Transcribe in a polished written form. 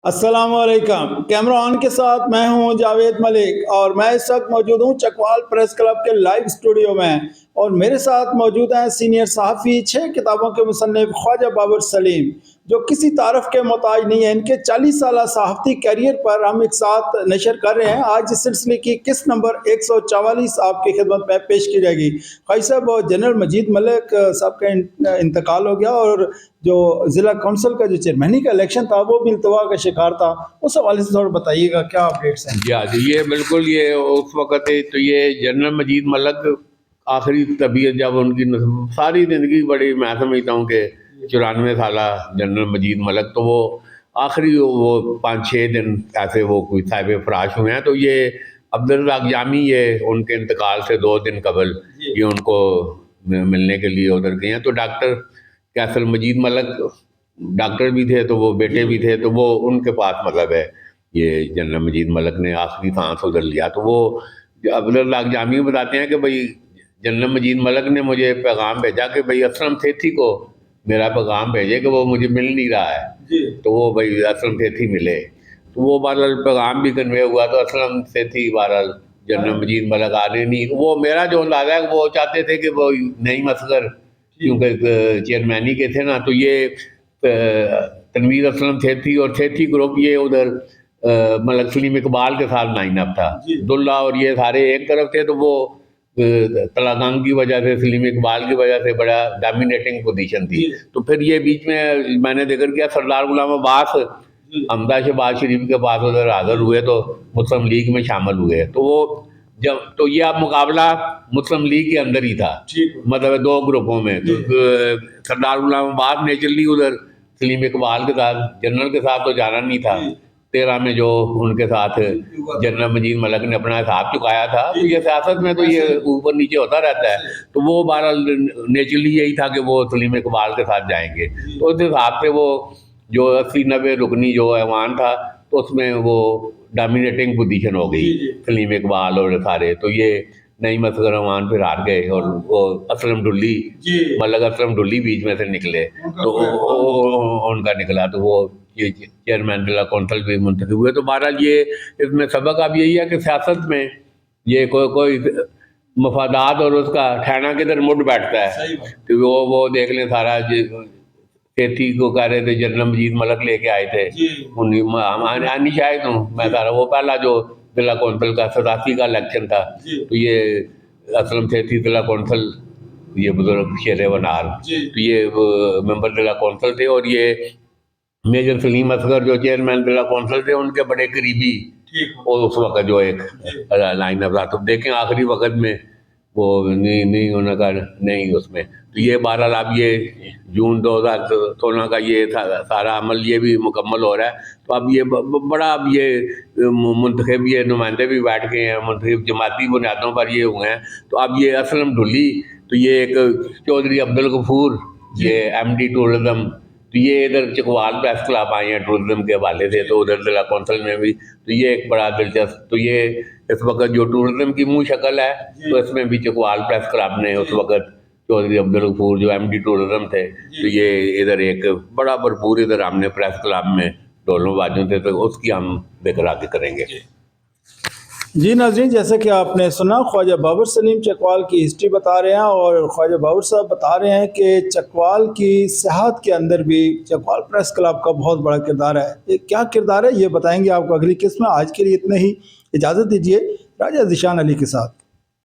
अस्सलाम वालेकुम। Camera on के साथ मैं हूं जावेद मलिक और मैं इस वक्त मौजूद हूं चकवाल प्रेस क्लब के लाइव स्टूडियो में और मेरे साथ मौजूद हैं सीनियर सहाफ़ी 6 किताबों के मुसन्निफ ख्वाजा बाबर सलीम, जो किसी तारफ़ के मोहताज नहीं है। इनके 40 साल सहाफ़ती कैरियर पर हम एक साथ नशर कर रहे हैं। आज इस सिलसिले की किस्त नंबर 144 आपकी खिदमत में पेश की जाएगी। ख्वाजा साहब, जनरल मजीद मलिक साहब का इंतकाल हो गया और जो ज़िला कौंसिल का जो चेयरमैनी का इलेक्शन था वो भी इल्तवा का शिकार था। उस हवाले से थोड़ा बताइएगा क्या अपडेट्स हैं? जी हाँ, ये बिल्कुल ये उस वक़्त तो ये जनरल मजीद मलिक आखिरी तबीयत जब उनकी सारी ज़िंदगी बड़ी, मैं समझता हूँ कि 94 साला जनरल मजीद मलिक, तो वो आखिरी वो 5-6 दिन ऐसे वो कोई साहिब फराश हुए हैं। तो ये अब्दुल जामी ये उनके इंतकाल से 2 दिन कबल ये उनको मिलने के लिए उधर गए हैं। तो डॉक्टर कैसल मजीद मलिक डॉक्टर भी थे, तो वो बेटे भी थे, तो वो उनके पास मतलब है ये जनरल मजीद मलिक ने आखिरी सांस उधर लिया। तो वो अब्दुल जामी बताते हैं कि भाई जनरल मजीद मलिक ने मुझे पैगाम भेजा कि भाई असलम सेठी को मेरा पैगाम भेजे कि वो मुझे मिल नहीं रहा है। तो वो भाई असलम सेठी मिले, तो वो बहरहाल पैगाम भी कन्वे हुआ। तो असलम सेठी बहरहाल जनरल मजीद मलिक आने नहीं, वो मेरा जो अंदाज़ा है वो चाहते थे कि वो नहीं मसगर, क्योंकि चेयरमैनी के थे ना, तो ये तनवीर असलम सेठी और सेठी ग्रुप ये उधर मलिक सलीम इकबाल के साथ लाइन अप था। दुल्ला और ये सारे एक तरफ थे, तो वो तलागंग की वजह से, सलीम इकबाल की वजह से बड़ा डोमिनेटिंग पोजीशन थी। तो फिर ये बीच में मैंने जिक्र किया सरदार गुलाम अब्बास हमदा शहबाज शरीफ के पास उधर हाजिर हुए, तो मुस्लिम लीग में शामिल हुए। तो वो जब तो ये अब मुकाबला मुस्लिम लीग के अंदर ही था, मतलब 2 ग्रुपों में। तो सरदार गुलाम अब्बास नेचुरली उधर सलीम इकबाल के साथ, जनरल के साथ तो जाना नहीं था। 13 में जो उनके साथ जनरल मजीद मलिक ने अपना हिसाब चुकाया था। तो ये सियासत में तो ये ऊपर नीचे होता रहता है। तो वो बहरहाल नेचुरली यही था कि वो सलीम इकबाल के साथ जाएंगे। तो उस हिसाब से वो जो 80-90 रुकनी जो ऐवान था, तो उसमें वो डोमिनेटिंग पोजीशन हो गई सलीम इकबाल और सारे। तो ये नई मसगर अमान फिर हार गए और वो असलम डुल्ली, मलिक असलम डुल्ली बीच में से निकले, तो उनका निकला। तो वो ये चेयरमैन जिला कौंसिल भी मुंतखब हुए। तो बहरहाल ये इसमें सबक अब यही है कि सियासत में ये कोई मफादात और उसका ठहना किधर मुड़ बैठता है। तो वो देख लें सारा सेठी को कह रहे थे जनरल मजीद मलिक लेके आए थे, उन्हीं शायद हूँ मैं सारा, वो पहला जो जिला कौंसिल का 87 का इलेक्शन था। तो ये असलम सेठी जिला कौंसिल, ये बुजुर्ग शेर वनार, तो ये मेंबर जिला कौंसिल थे। और ये मेजर सलीम असगर जो चेयरमैन जिला कौंसिल थे, उनके बड़े करीबी और उस वक्त जो एक लाइन अप रहा। तो देखें आखिरी वक्त में वो नहीं होने का नहीं उसमें। तो ये बहरहाल अब ये जून 2016 का ये सारा अमल ये भी मुकम्मल हो रहा है। तो अब ये बड़ा अब ये मुंतखब ये नुमाइंदे भी बैठ गए हैं, मुंतखब जमाती बुनियादों पर ये हुए हैं। तो अब ये असलम डुल्ली, तो ये एक चौधरी अब्दुल गफूर, ये MD टूरिज़म, तो ये इधर चकवाल प्रेस क्लब आए हैं टूरिज़म के हवाले से। तो उधर जिला कौंसिल में भी तो ये एक बड़ा दिलचस्प, तो ये इस वक्त जो टूरिज़म की मुँह शक्ल है, तो इसमें भी चकवाल प्रेस क्लब ने उस वक्त चौधरी अब्दुल गफूर जो MD टूरिज़म थे, तो ये इधर एक बड़ा भरपूर इधर हमने प्रेस क्लब में ढोलों बाजों थे, तो उसकी हम जिक्र आगे करेंगे। जी नाज़रीन, जैसे कि आपने सुना ख्वाजा बाबर सलीम चकवाल की हिस्ट्री बता रहे हैं और ख्वाजा बाबर साहब बता रहे हैं कि चकवाल की सियाहत के अंदर भी चकवाल प्रेस क्लब का बहुत बड़ा किरदार है। ये क्या किरदार है ये बताएंगे आपको अगली किस्त में। आज के लिए इतने ही, इजाज़त दीजिए राजा ज़ीशान अली के साथ।